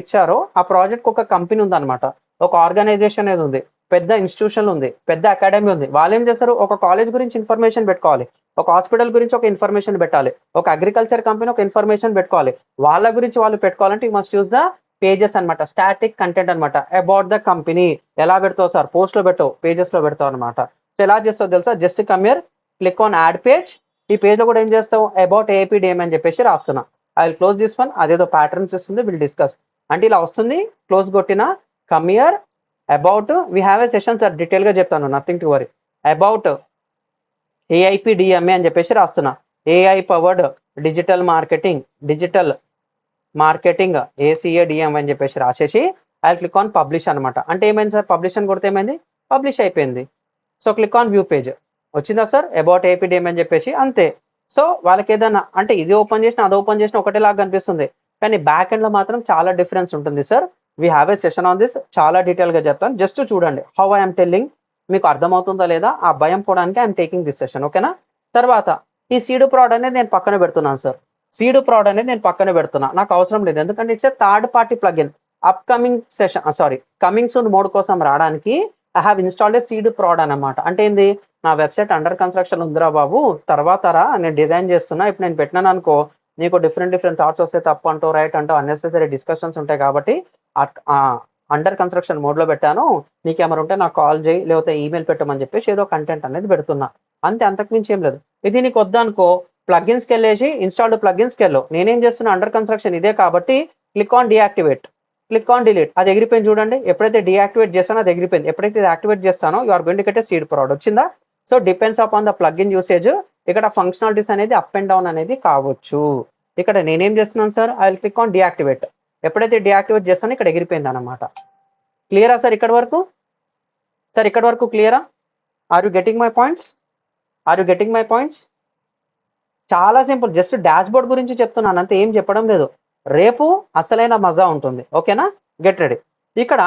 ఇచ్చారో ఆ ప్రాజెక్ట్ ఒక కంపెనీ ఉందన్నమాట, ఒక ఆర్గనైజేషన్ అనేది ఉంది, పెద్ద ఇన్స్టిట్యూషన్ ఉంది, పెద్ద అకాడమీ ఉంది. వాళ్ళు ఏం చేస్తారు, ఒక కాలేజ్ గురించి ఇన్ఫర్మేషన్ పెట్టుకోవాలి, ఒక హాస్పిటల్ గురించి ఒక ఇన్ఫర్మేషన్ పెట్టాలి, ఒక అగ్రికల్చర్ కంపెనీ ఒక ఇన్ఫర్మేషన్ పెట్టుకోవాలి. వాళ్ళ గురించి వాళ్ళు పెట్టుకోవాలంటే you must use the pages అనమాట, స్టాటిక్ కంటెంట్ అనమాట. అబౌట్ ద కంపెనీ ఎలా పెడతావు సార్, పోస్ట్ లో పెట్టావు, పేజెస్ లో పెడతావు అనమాట. సో ఎలా చేస్తావు తెలుసా, just come here, click on add page. ఈ పేజ్ లో కూడా ఏం చేస్తావు, అబౌట్ ఏపీడిఎం అని చెప్పేసి రాస్తున్నా. I will close this one. అదేదో ప్యాటర్న్స్ ఇస్తుంది, విల్ డిస్కస్ అంటే ఇలా వస్తుంది. క్లోజ్ కొట్టిన, come here, about we have a session sir, detail గా చెప్తాను, నథింగ్ టు వరీ. అబౌట్ ఏఐపిడిఎంఏ అని చెప్పేసి రాస్తున్నా. ఏఐ పవర్డ్ డిజిటల్ మార్కెటింగ్ ఏసీఏడిఎం అని చెప్పేసి రాసేసి ఐ క్లిక్ ఆన్ పబ్లిష్ అనమాట. అంటే ఏమైంది సార్, పబ్లిష్ అని కొడితే ఏమైంది, పబ్లిష్ అయిపోయింది. So click on view page, వచ్చిందా సార్, అబౌట్ ఏపీడిఎం అని చెప్పేసి, అంతే. సో వాళ్ళకి ఏదైనా అంటే ఇది ఓపెన్ చేసినా అది ఓపెన్ చేసినా ఒకటేలాగా కనిపిస్తుంది, కానీ బ్యాక్ ఎండ్ లో మాత్రం చాలా డిఫరెన్స్ ఉంటుంది sir. We have a session on this, చాలా డీటెయిల్ గా చెప్తాను, జస్ట్ చూడండి హౌ ఐఎమ్ టెల్లింగ్. మీకు అర్థమవుతుందా లేదా ఆ భయం పోవడానికి ఐఎమ్ టేకింగ్ దిస్ సెషన్, ఓకేనా. తర్వాత ఈ సీడ్ ప్రాడ్ అనేది నేను పక్కన పెడుతున్నాను సార్. సీడ్ ప్రాడ్ అనేది నేను పక్కన పెడుతున్నా, నాకు అవసరం లేదు, ఎందుకంటే it's a third party plugin. Upcoming session coming soon mode కోసం రావడానికి I have installed A seed proud అనమాట. అంటే ఏంది, నా వెబ్సైట్ అండర్ కన్స్ట్రక్షన్ ఉందిరా బాబు, తర్వాత నేను డిజైన్ చేస్తున్నా, ఇప్పుడు నేను పెట్టినాను అనుకో, నీకు డిఫరెంట్ థాట్స్ వస్తే తప్పు అంటూ రైట్ అంటూ అన్నెసెసరీ డిస్కషన్స్ ఉంటాయి, కాబట్టి అండర్ కన్స్ట్రక్షన్ మోడ్ లో పెట్టాను, నీకేమైనా ఉంటే నాకు కాల్ చేయి, లేకపోతే ఈమెయిల్ పెట్టమని చెప్పేసి ఏదో కంటెంట్ అనేది పెడుతున్నా, అంతే, అంతకుమించి ఏం లేదు. ఇది నీకు వద్దనుకో, ప్లగిన్స్కి వెళ్ళేసి ఇన్స్టాల్డ్ ప్లగిన్స్కి వెళ్ళు. నేనేం చేస్తున్నా, అండర్ కన్స్ట్రక్షన్ ఇదే కాబట్టి click on deactivate, click on delete. అది ఎగిరిపోయింది చూడండి, ఎప్పుడైతే డియాక్టివేట్ చేస్తానో అది ఎగిరిపోయింది. ఎప్పుడైతే ఇది యాక్టివేట్ చేస్తానో you are going to get a SeedProd, వచ్చిందా. So depends upon the plugin usage, ఇక్కడ ఫంక్షనాలిటీస్ అనేది అప్ అండ్ డౌన్ అనేది కావచ్చు. ఇక్కడ నేనేం చేస్తున్నాను sir, I will click on deactivate. ఎప్పుడైతే డియాక్టివేట్ చేస్తానో ఇక్కడ ఎగిరిపోయింది అనమాట. క్లియరా సార్ ఇక్కడ వరకు, సార్ ఇక్కడ వరకు క్లియరా? Are you getting my points, are you getting my points? చాలా సింపుల్, జస్ట్ డాష్ బోర్డ్ గురించి చెప్తున్నాను అంతే, ఏం చెప్పడం లేదు. రేపు అసలైన మజా ఉంటుంది, ఓకేనా. Get ready. ఇక్కడ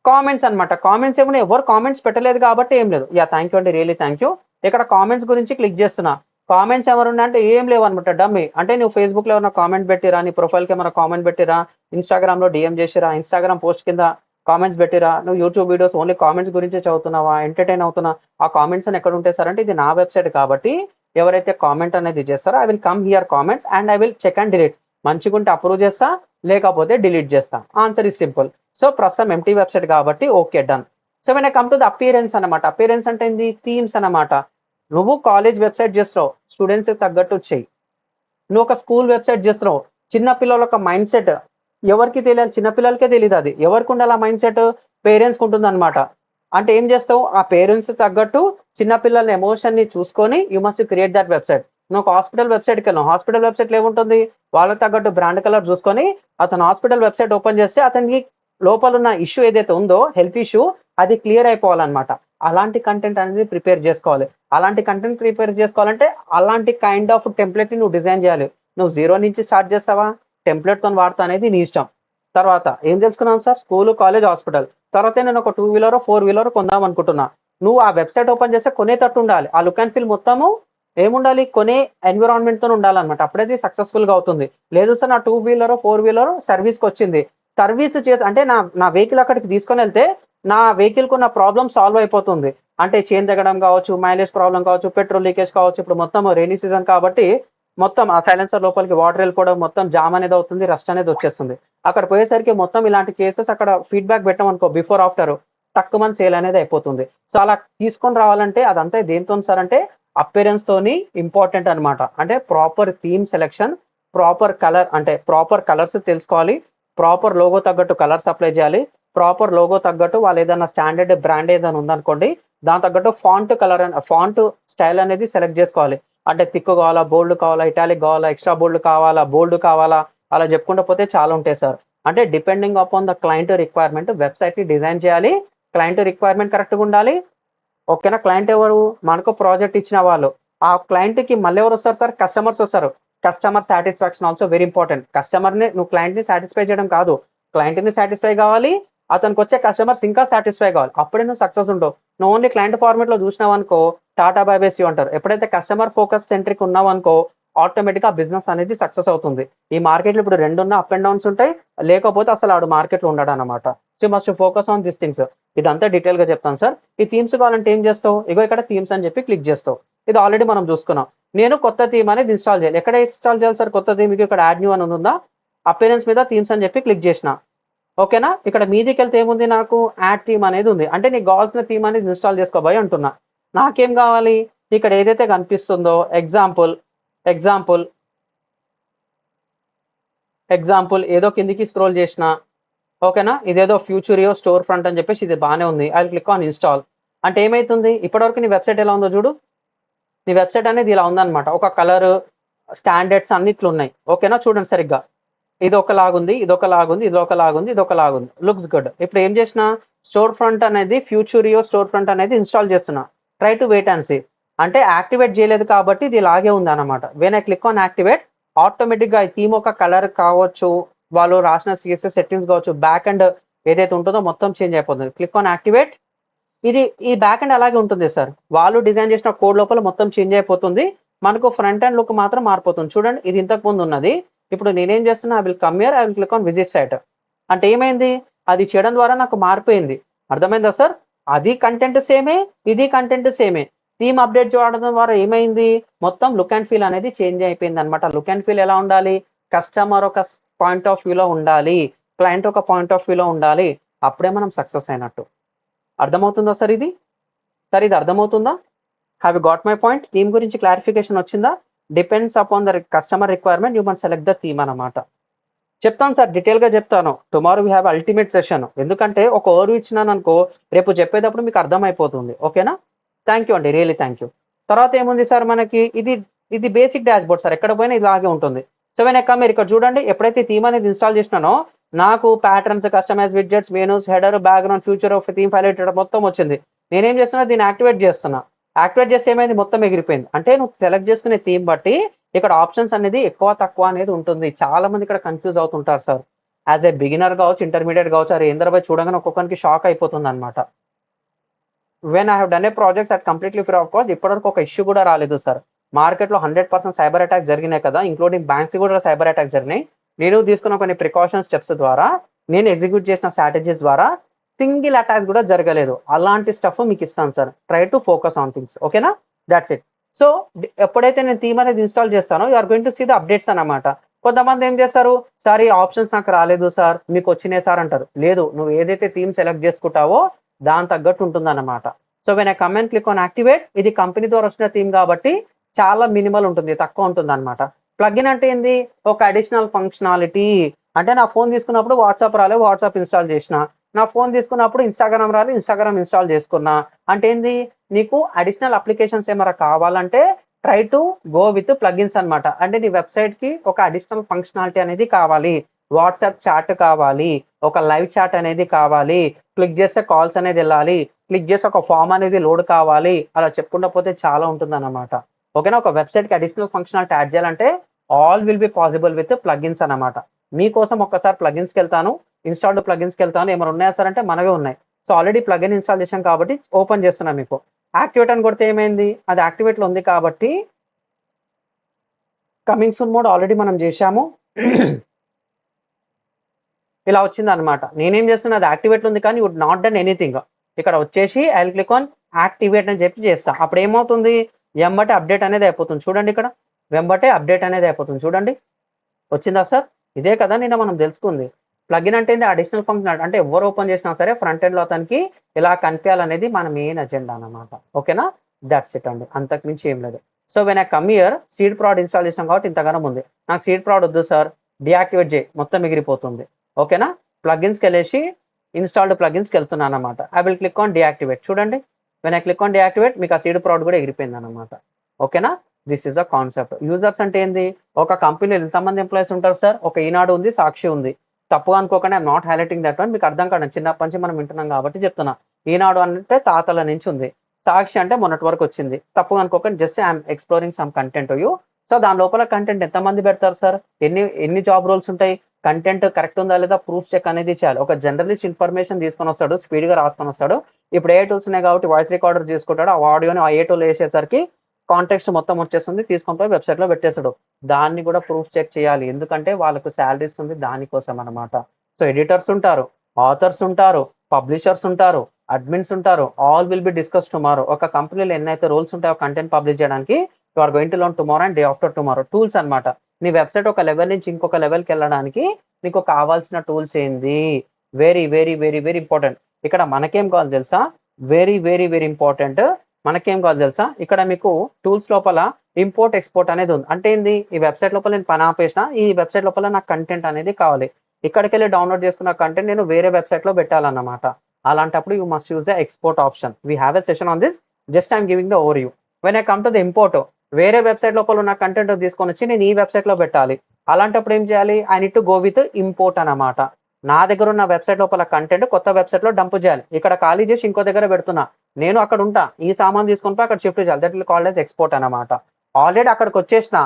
కామెంట్స్ అనమాట, కామెంట్స్ ఏమైనా ఎవరు కామెంట్స్ పెట్టలేదు కాబట్టి ఏం లేదు. యా థ్యాంక్ యూ అండి, రియలీ థ్యాంక్ యూ. ఇక్కడ కామెంట్స్ గురించి క్లిక్ చేస్తున్నా. కామెంట్స్ ఎవరున్నా అంటే ఏం లేవు అనమాట, డమ్మీ. అంటే నువ్వు ఫేస్బుక్ లో ఏమైనా కామెంట్ పెట్టిరా, నీ ప్రొఫైల్కి ఏమైనా కామెంట్ పెట్టిరా, ఇన్స్టాగ్రామ్ లో డిఎం చేసిరా, ఇన్స్టాగ్రామ్ పోస్ట్ కింద కామెంట్స్ పెట్టిరా, నువ్వు యూట్యూబ్ వీడియోస్ ఓన్లీ కామెంట్స్ గురించి చదువుతున్నావా, ఎంటర్టైన్ అవుతున్నా, ఆ కామెంట్స్ అని ఎక్కడ ఉంటాయి సార్ అంటే, ఇది నా వెబ్సైట్ కాబట్టి ఎవరైతే కామెంట్ అనేది చేస్తారో I will come here comments and I will check and delete. మంచిగుంటే అప్రూవ్ చేస్తా, లేకపోతే డిలీట్ చేస్తా, ఆన్సర్ ఇస్ సింపుల్. సో ప్రస్తుతం ఎంటీ వెబ్సైట్ కాబట్టి okay, done. So when I come to the appearance అనమాట, అపియరెన్స్ అంటే ఏంది, థీమ్స్ అనమాట. నువ్వు కాలేజ్ వెబ్సైట్ చేస్తున్నావు, స్టూడెంట్స్ తగ్గట్టు వచ్చాయి. నువ్వు ఒక స్కూల్ వెబ్సైట్ చేస్తున్నావు, చిన్న పిల్లల ఒక మైండ్ సెట్ ఎవరికి తెలియాలి, చిన్నపిల్లలకే తెలియదు. అది ఎవరికి ఉండాలి ఆ మైండ్ సెట్, పేరెంట్స్కి ఉంటుంది అనమాట. అంటే ఏం చేస్తావు, ఆ పేరెంట్స్ తగ్గట్టు చిన్నపిల్లల ఎమోషన్ ని చూసుకొని you must create that website. నువ్వు ఒక హాస్పిటల్ వెబ్సైట్కి వెళ్ళావు, హాస్పిటల్ వెబ్సైట్ ఏముంటుంది, వాళ్ళకి తగ్గట్టు బ్రాండ్ కలర్ చూసుకొని అతను హాస్పిటల్ వెబ్సైట్ ఓపెన్ చేస్తే అతనికి లోపల ఉన్న ఇష్యూ ఏదైతే ఉందో, హెల్త్ ఇష్యూ, అది క్లియర్ అయిపోవాలన్నమాట. అలాంటి కంటెంట్ అనేది ప్రిపేర్ చేసుకోవాలి. అలాంటి కంటెంట్ ప్రిపేర్ చేసుకోవాలంటే అలాంటి కైండ్ ఆఫ్ టెంప్లెట్ ని నువ్వు డిజైన్ చేయాలి. నువ్వు జీరో నుంచి స్టార్ట్ చేస్తావా, టెంప్లెట్ తో వాడతా అనేది నీ ఇష్టం. తర్వాత ఏం తెలుసుకున్నాను సార్, స్కూల్, కాలేజ్, హాస్పిటల్. తర్వాత నేను ఒక 2 వీలర్ 4 వీలర్ కొందాం అనుకుంటున్నా. నువ్వు ఆ వెబ్సైట్ ఓపెన్ చేస్తే కొనేటట్టు ఉండాలి, ఆ లుక్ అండ్ ఫీల్ మొత్తము ఏముండాలి, కొనే ఎన్విరాన్మెంట్ తో ఉండాలన్నమాట. అప్పుడైతే సక్సెస్ఫుల్ గా అవుతుంది. లేదు సార్ నా 2 వీలర్ 4 వీలర్ సర్వీస్కి వచ్చింది, సర్వీస్ చేసి అంటే నా వెహికల్ అక్కడికి తీసుకొని వెళ్తే నా వెహికల్ కు ఉన్న ప్రాబ్లమ్ సాల్వ్ అయిపోతుంది. అంటే చైన్ తగ్గడం కావచ్చు, మైలేజ్ ప్రాబ్లం కావచ్చు, పెట్రోల్ లీకేజ్ కావచ్చు. ఇప్పుడు మొత్తం రెయినీ సీజన్ కాబట్టి మొత్తం ఆ సైలెన్సర్ లోపలికి వాటర్ వెళ్ళిపోవడం, మొత్తం జామ్ అనేది అవుతుంది, రస్ట్ అనేది వచ్చేస్తుంది. అక్కడ పోయేసరికి మొత్తం ఇలాంటి కేసెస్ అక్కడ ఫీడ్బ్యాక్ పెట్టామనుకో, బిఫోర్ ఆఫ్టర్ తక్కువ మంది సేల్ అనేది అయిపోతుంది. సో అలా తీసుకొని రావాలంటే అదంతా దేంతో సార్ అంటే అపియరెన్స్ తోని ఇంపార్టెంట్ అనమాట. అంటే proper theme selection, proper colour అంటే ప్రాపర్ కలర్స్ తెలుసుకోవాలి, ప్రాపర్ లోగో తగ్గట్టు కలర్స్ అప్లై చేయాలి, ప్రాపర్ లోగో తగ్గట్టు వాళ్ళు ఏదైనా స్టాండర్డ్ బ్రాండ్ ఏదైనా ఉందనుకోండి, దాని తగ్గట్టు ఫాంట్ కలర్ ఫాంట్ స్టైల్ అనేది సెలెక్ట్ చేసుకోవాలి. అంటే థిక్ కావాలా, బోల్డ్ కావాలా, ఇటాలిక్ కావాలా, ఎక్స్ట్రా బోల్డ్ కావాలా, అలా చెప్పుకుంటూ పోతే చాలా ఉంటాయి సార్. అంటే depending upon the client requirement website ని డిజైన్ చేయాలి. క్లయింట్ రిక్వైర్మెంట్ కరెక్ట్గా ఉండాలి, ఓకేనా. క్లయింట్ ఎవరు, మనకు ప్రాజెక్ట్ ఇచ్చిన వాళ్ళు. ఆ క్లయింట్ కి మళ్ళీ ఎవరు వస్తారు సార్, కస్టమర్స్ వస్తారు. Customer satisfaction also very important. Customer ని నువ్వు క్లయింట్ ని సాటిస్ఫై చేయడం కాదు, క్లయింట్ ని సాటిస్ఫై కావాలి, అతనికి వచ్చే కస్టమర్స్ ఇంకా సాటిస్ఫై కావాలి, అప్పుడే నువ్వు సక్సెస్ ఉంటావు. నువ్వు ఓన్లీ క్లయింట్ ఫార్మేట్ లో చూసినావు అనుకో, టాటా బై బై సీ అంటారు. ఎప్పుడైతే కస్టమర్ ఫోకస్ సెంట్రిక్ ఉన్నావు అనుకో, ఆటోమేటిక్గా బిజినెస్ అనేది సక్సెస్ అవుతుంది. ఈ మార్కెట్లో ఇప్పుడు రెండున్న అప్ అండ్ డౌన్స్ ఉంటాయి, లేకపోతే అసలు ఆడు మార్కెట్లో ఉండడు అనమాట. So must focus on this things. ఇదంతా డీటెయిల్గా చెప్తాను సార్. ఈ థీమ్స్ కావాలంటే ఏం చేస్తావు, ఇగో ఇక్కడ థీమ్స్ అని చెప్పి క్లిక్ చేస్తావు. ఇది ఆల్రెడీ మనం చూసుకున్నాం. నేను కొత్త థీమ్ అనేది ఇన్స్టాల్ చేయాలి. ఎక్కడ ఇన్స్టాల్ చేయాలి సార్ కొత్త థీమ్? ఇక్కడ యాడ్ న్యూ అని ఉందా, అపీరెన్స్ మీద థీమ్స్ అని చెప్పి క్లిక్ చేసిన. ఓకేనా, ఇక్కడ మీదికి వెళ్తే ఏముంది, నాకు యాడ్ థీమ్ అనేది ఉంది. అంటే నీకు కావాల్సిన థీమ్ అనేది ఇన్స్టాల్ చేసుకోబోయి అంటున్నా. నాకేం కావాలి, ఇక్కడ ఏదైతే కనిపిస్తుందో ఎగ్జాంపుల్ ఏదో కిందికి స్క్రోల్ చేసిన. ఓకేనా, ఇదేదో ఫ్యూచరియో స్టోర్ ఫ్రంట్ అని చెప్పేసి ఇది బాగానే ఉంది. I click on install. అంటే ఏమైతుంది, ఇప్పటివరకు నీ వెబ్సైట్ ఎలా ఉందో చూడు. నీ వెబ్సైట్ అనేది ఇలా ఉందన్నమాట. ఒక కలర్, స్టాండర్డ్స్ అన్నిట్లు ఉన్నాయి. ఓకేనా, చూడండి సరిగ్గా. ఇది ఒకలాగుంది, లుక్స్ గుడ్. ఇప్పుడు ఏం చేసిన, స్టోర్ ఫ్రంట్ అనేది ఫ్యూచరియో స్టోర్ ఫ్రంట్ అనేది ఇన్స్టాల్ చేస్తున్నా. Try to wait and see. అంటే యాక్టివేట్ చేయలేదు కాబట్టి ఇది ఇలాగే ఉంది అనమాట. When I click on activate, ఆటోమేటిక్గా ఈ థీమ్ ఒక కలర్ కావచ్చు, వాళ్ళు రాసిన సిఎస్ఎస్ సెట్టింగ్స్ కావచ్చు, బ్యాక్ అండ్ ఏదైతే ఉంటుందో మొత్తం చేంజ్ అయిపోతుంది. Click on activate. ఈ బ్యాక్ అండ్ అలాగే ఉంటుంది సార్. వాళ్ళు డిజైన్ చేసిన కోడ్ లోపల మొత్తం చేంజ్ అయిపోతుంది. మనకు ఫ్రంట్ అండ్ లుక్ మాత్రం మారిపోతుంది. చూడండి, ఇది ఇంతకు ముందు ఉన్నది. ఇప్పుడు నేనేం చేస్తున్నా, I will come here, I will click on visit site. అంటే ఏమైంది, అది చేయడం ద్వారా నాకు మారిపోయింది. అర్థమైందా సార్? అది కంటెంట్ సేమే, ఇది కంటెంట్ సేమే. థీమ్ అప్డేట్ చేయడం ద్వారా ఏమైంది, మొత్తం లుక్ అండ్ ఫీల్ అనేది చేంజ్ అయిపోయింది అనమాట. లుక్ అండ్ ఫీల్ ఎలా ఉండాలి, కస్టమర్ ఒక పాయింట్ ఆఫ్ వ్యూలో ఉండాలి, క్లయింట్ ఒక పాయింట్ ఆఫ్ వ్యూలో ఉండాలి. అప్పుడే మనం సక్సెస్ అయినట్టు. అర్థమవుతుందా సార్? ఇది అర్థమవుతుందా? Have you got my point? Theme గురించి క్లారిఫికేషన్ వచ్చిందా? Depends upon the customer requirement, you must select the theme అనమాట. చెప్తాను సార్, డీటెయిల్గా చెప్తాను. Tomorrow we have ultimate session. ఎందుకంటే ఒక ఓవర్ ఇచ్చినాను అనుకో, రేపు చెప్పేటప్పుడు మీకు అర్థమైపోతుంది. ఓకేనా, థ్యాంక్ యూ అండి, రియలీ థ్యాంక్ యూ. తర్వాత ఏముంది సార్, మనకి ఇది బేసిక్ డాష్ బోర్డ్ సార్. ఎక్కడ పోయినా ఇలాగే ఉంటుంది. సో వెన్ ఎక్క మీరు ఇక్కడ చూడండి, ఎప్పుడైతే థీమ్ అనేది ఇన్స్టాల్ చేసినానో నాకు patterns, customize widgets, menus, header, background, feature of theme file మొత్తం వచ్చింది. నేనేం చేస్తున్నా, దీన్ని యాక్టివేట్ చేస్తున్నా. యాక్టివేట్ చేస్తే ఏమైంది, మొత్తం ఎగిరిపోయింది. అంటే నువ్వు సెలెక్ట్ చేసుకునే థీమ్ బట్టి ఇక్కడ ఆప్షన్స్ అనేది ఎక్కువ తక్కువ అనేది ఉంటుంది. చాలా మంది ఇక్కడ కన్ఫ్యూజ్ అవుతుంటారు సార్. యాజ్ ఏ బిగినర్ కావచ్చు, ఇంటర్మీడియట్ కావచ్చు, అరే ఏంద్రబాయ్ చూడగానే ఒక్కొక్కరికి షాక్ అయిపోతుంది అనమాట. When I have done a projects at completely free of cost, ఇప్పటివరకు ఒక ఇష్యూ కూడా రాలేదు సార్. మార్కెట్లో 100% సైబర్ అటాక్ జరిగినాయి కదా, ఇంక్లూడింగ్ బ్యాంక్స్ కూడా సైబర్ అటాక్ జరిగినాయి. నేను తీసుకున్న కొన్ని ప్రికాషన్ స్టెప్స్ ద్వారా, నేను ఎగ్జిక్యూట్ చేసిన స్ట్రాటజీస్ ద్వారా సింగిల్ అటాక్స్ కూడా జరగలేదు. అలాంటి స్టఫ్ మీకు ఇస్తాను sir. Try to focus on things. ఓకేనా, దాట్స్ ఇట్. సో ఎప్పుడైతే నేను థీమ్ అనేది ఇన్స్టాల్ చేస్తానో, you are going to see the updates అన్నమాట. కొంతమంది ఏం చేస్తారు, సార్ ఈ ఆప్షన్స్ నాకు రాలేదు సార్, మీకు వచ్చినాయి సార్ అంటారు. లేదు, నువ్వు ఏదైతే థీమ్ సెలెక్ట్ చేసుకుంటావో దాని తగ్గట్టు ఉంటుంది అన్నమాట. So when I come and click on activate, ఇది కంపెనీ ద్వారా వచ్చిన థీమ్ కాబట్టి చాలా మినిమల్ ఉంటుంది, తక్కువ ఉంటుంది అనమాట. ప్లగిన్ అంటే ఏంది, ఒక అడిషనల్ ఫంక్షనాలిటీ. అంటే నా ఫోన్ తీసుకున్నప్పుడు వాట్సాప్ రాలేదు, వాట్సాప్ ఇన్స్టాల్ చేసిన. నా ఫోన్ తీసుకున్నప్పుడు ఇన్స్టాగ్రామ్ రాలేదు, ఇన్స్టాగ్రామ్ ఇన్స్టాల్ చేసుకున్నా. అంటే ఏంది, నీకు అడిషనల్ అప్లికేషన్స్ ఏమైనా కావాలంటే try to go with plugins అనమాట. అంటే నీ వెబ్సైట్కి ఒక అడిషనల్ ఫంక్షనాలిటీ అనేది కావాలి. వాట్సాప్ చాట్ కావాలి, ఒక లైవ్ చాట్ అనేది కావాలి, క్లిక్ చేస్తే కాల్స్ అనేది వెళ్ళాలి, క్లిక్ చేసి ఒక ఫామ్ అనేది లోడ్ కావాలి, అలా చెప్పుకుంటూ పోతే చాలా ఉంటుంది అన్నమాట. ఓకేనా, ఒక వెబ్సైట్కి అడిషనల్ ఫంక్షనాలిటీ యాడ్ చేయాలంటే all will be possible with plugins అనమాట. మీకోసం ఒక్కసారి ప్లగిన్స్కి వెళ్తాను, ఇన్స్టాల్డ్ ప్లగిన్స్కి వెళ్తాను. ఏమైనా ఉన్నాయా సార్ అంటే మనవే ఉన్నాయి. సో ఆల్రెడీ ప్లగిన్ ఇన్స్టాల్ చేశాం కాబట్టి ఓపెన్ చేస్తున్నా. మీకు యాక్టివేట్ అని కొడితే ఏమైంది, అది యాక్టివేట్లో ఉంది కాబట్టి కమింగ్ సూన్ మోడ్ ఆల్రెడీ మనం చేశాము. ఇలా వచ్చింది అనమాట. నేనేం చేస్తున్నా, అది యాక్టివేట్ ఉంది కానీ వుడ్ నాట్ డన్ ఎనీథింగ్. ఇక్కడ వచ్చేసి I will click on activate అని చెప్పి చేస్తా. అప్పుడు ఏమవుతుంది, వెంబటే అప్డేట్ అనేది అయిపోతుంది. చూడండి, ఇక్కడ వెంబటే అప్డేట్ అనేది అయిపోతుంది. చూడండి, వచ్చిందా సార్? ఇదే కదా నిన్న మనం తెలుసుకుంది. ప్లగిన్ అంటే అడిషనల్ ఫంక్షన్. అంటే ఎవరు ఓపెన్ చేసినా సరే ఫ్రంట్ ఎండ్లో అతనికి ఇలా కనిపించాలనేది మన మెయిన్ అజెండా అనమాట. ఓకేనా, దట్స్ ఇట్ అండి, అంతకు మించి ఏం లేదు. So when I come here, seed proud install చేసినాం కాబట్టి ఇంతగానం ఉంది. నాకు సీడ్ ప్రాడ్ వద్దు సార్, డియాక్టివేట్ చేయి, మొత్తం ఎగిరిపోతుంది. ఓకేనా, ప్లగిన్స్కి వెళ్ళేసి ఇన్స్టాల్డ్ ప్లగిన్స్కి వెళ్తున్నాను అనమాట. I will click on deactivate. చూడండి, when I click on deactivate, మీకు ఆ సీడ్ ప్రాడ్ కూడా ఎగిరిపోయింది అనమాట. ఓకేనా, this is the concept. Users అంటే ఏంది, ఒక కంపెనీలో ఎంతమంది ఎంప్లాయీస్ ఉంటారు సార్? ఒక ఈనాడు ఉంది, సాక్షి ఉంది. తప్పుగా అనుకోకుండా I'm not highlighting that one, మీకు అర్థం కాదు, చిన్నప్పటి నుంచి మనం వింటున్నాం కాబట్టి చెప్తున్నా. ఈనాడు అంటే తాతల నుంచి ఉంది, సాక్షి అంటే మొన్నటి వరకు వచ్చింది. తప్పుగా అనుకోకండి, just I'm exploring some content you. So దాని లోపల కంటెంట్ ఎంతమంది పెడతారు సార్? ఎన్ని జాబ్ రోల్స్ ఉంటాయి? కంటెంట్ కరెక్ట్ ఉందా లేదా ప్రూఫ్ చెక్ అనేది చేయాలి. ఒక జర్నలిస్ట్ ఇన్ఫర్మేషన్ తీసుకొని వస్తాడు, స్పీడ్గా రాసుకొని వస్తాడు. ఇప్పుడు ఏ టూల్స్ ఉన్నాయి కాబట్టి వాయిస్ రికార్డర్ చేసుకుంటాడు, ఆ ఆడియోని ఆ ఏ టూల్ వేసేసరికి కాంటెక్స్ట్ మొత్తం వచ్చేస్తుంది, తీసుకొని పోయి వెబ్సైట్లో పెట్టేస్తాడు. దాన్ని కూడా ప్రూఫ్ చెక్ చేయాలి, ఎందుకంటే వాళ్ళకు శాలరీస్ ఉంది దానికోసం అనమాట. సో ఎడిటర్స్ ఉంటారు, ఆథర్స్ ఉంటారు, పబ్లిషర్స్ ఉంటారు, అడ్మిన్స్ ఉంటారు, all will be discuss tomorrow. ఒక కంపెనీలో ఎన్నైతే రోల్స్ ఉంటాయో కంటెంట్ పబ్లిష్ చేయడానికి, you are going to learn tomorrow and day after tomorrow. Tools అనమాట. నీ వెబ్సైట్ ఒక లెవెల్ నుంచి ఇంకొక లెవెల్కి వెళ్ళడానికి నీకు కావాల్సిన టూల్స్ ఏంది? Very very very very important. ఇక్కడ మనకేం కావాలి తెలుసా? Very very very important. మనకేం కావాలి తెలుసా? ఇక్కడ మీకు టూల్స్ లోపల ఇంపోర్ట్ ఎక్స్పోర్ట్ అనేది ఉంది. అంటే ఏంది? ఈ వెబ్సైట్ లోపల నేను పని ఆపేసిన, ఈ వెబ్సైట్ లోపల నాకు కంటెంట్ అనేది కావాలి. ఇక్కడికి వెళ్ళి డౌన్లోడ్ చేసుకున్న కంటెంట్ నేను వేరే వెబ్సైట్ లో పెట్టాలన్నమాట. అలాంటప్పుడు you must use the export option. We have a session on this. Just I'm giving the over you. When I come to the import, వేరే వెబ్సైట్ లోపల ఉన్న కంటెంట్ తీసుకొని వచ్చి నేను ఈ వెబ్సైట్ లో పెట్టాలి. అలాంటప్పుడు ఏం చేయాలి? I need to go with import అన్నమాట. నా దగ్గర ఉన్న వెబ్సైట్ లోపల కంటెంట్ కొత్త వెబ్సైట్ లో డంప్ చేయాలి. ఇక్కడ ఖాళీ చేసి ఇంకో దగ్గర పెడుతున్నా, నేను అక్కడ ఉంటా, ఈ సామాన్ తీసుకొని పోయి అక్కడ షిఫ్ట్ చేయాలి. That will called as export అనమాట. ఆల్రెడీ అక్కడికి వచ్చేసిన,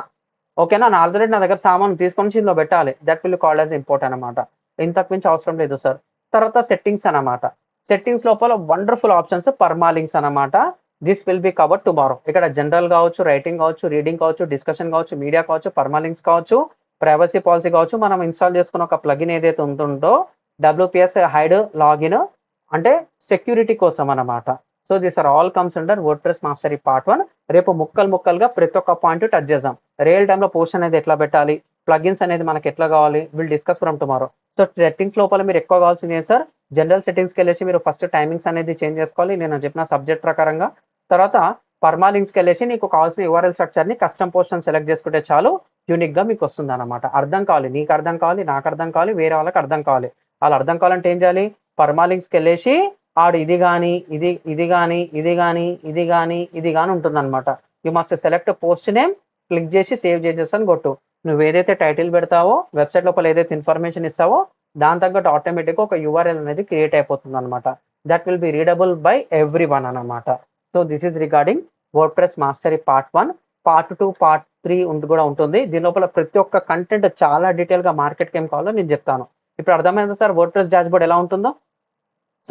ఓకేనా, నా ఆల్రెడీ నా దగ్గర సామాన్ తీసుకొని ఇందులో పెట్టాలి. That will called as import అనమాట. ఇంతకు మించి అవసరం లేదు సార్. తర్వాత సెట్టింగ్స్ అనమాట. సెట్టింగ్స్ లోపల వండర్ఫుల్ ఆప్షన్స్ పర్మాలింక్స్ అనమాట. This will be cover tomorrow. ఇక్కడ జనరల్ కావచ్చు, రైటింగ్ కావచ్చు, రీడింగ్ కావచ్చు, డిస్కషన్ కావచ్చు, మీడియా కావచ్చు, పర్మాలింక్స్ కావచ్చు, ప్రైవసీ పాలసీ కావచ్చు. మనం ఇన్స్టాల్ చేసుకున్న ఒక ప్లగిన్ ఏదైతే ఉంటుందో డబ్ల్యూపిఎస్ హైడ్ లాగిన్, అంటే సెక్యూరిటీ కోసం అనమాట. So this are all comes under WordPress mastery part 1. రేపు ముక్కలుగా ప్రతి ఒక్క పాయింట్ టచ్ చేద్దాం. రియల్ టైంలో పోస్ట్ అనేది ఎట్లా పెట్టాలి, ప్లగిన్స్ అనేది మనకి ఎట్లా కావాలి, will discuss from tomorrow. So settings లోపల మీరు ఎక్కువ కావాల్సింది ఏం సార్? జనరల్ సెట్టింగ్స్కి వెళ్ళేసి మీరు ఫస్ట్ టైమింగ్స్ అనేది చేంజ్ చేసుకోవాలి, నేను చెప్పిన సబ్జెక్ట్ ప్రకారంగా. తర్వాత పర్మాలింక్స్కి వెళ్ళేసి నీకు కావాల్సిన యూఆర్ఎల్ స్ట్రక్చర్ని కస్టమ్ పోస్ట్ అని సెలెక్ట్ చేసుకుంటే చాలు, యూనిక్గా మీకు వస్తుంది అనమాట. అర్థం కావాలి, నీకు అర్థం కావాలి, నాకు అర్థం కావాలి, వేరే వాళ్ళకి అర్థం కావాలి. వాళ్ళు అర్థం కావాలంటే ఏం చేయాలి? పర్మాలింక్స్కి వెళ్ళేసి ఆడు ఇది కానీ ఇది ఇది కానీ ఇది కానీ ఇది కానీ ఇది కానీ ఉంటుందన్నమాట. You must select post name, click చేసి సేవ్ చేసేసాను కొట్టు. నువ్వు ఏదైతే టైటిల్ పెడతావో, వెబ్సైట్ లోపల ఏదైతే ఇన్ఫర్మేషన్ ఇస్తావో దాని తగ్గట్టు ఆటోమేటిక్గా ఒక యూఆర్ఎల్ అనేది క్రియేట్ అయిపోతుంది అనమాట. That will be readable by every one అనమాట. So this is regarding WordPress mastery part 1. Part 2, part 3 కూడా ఉంటుంది. దీని లోపల ప్రతి ఒక్క కంటెంట్ చాలా డీటెయిల్గా మార్కెట్కి ఏం కావాలో నేను చెప్తాను. ఇప్పుడు అర్థమైందా సార్ వర్డ్ప్రెస్ డాష్బోర్డ్ ఎలా ఉంటుందో?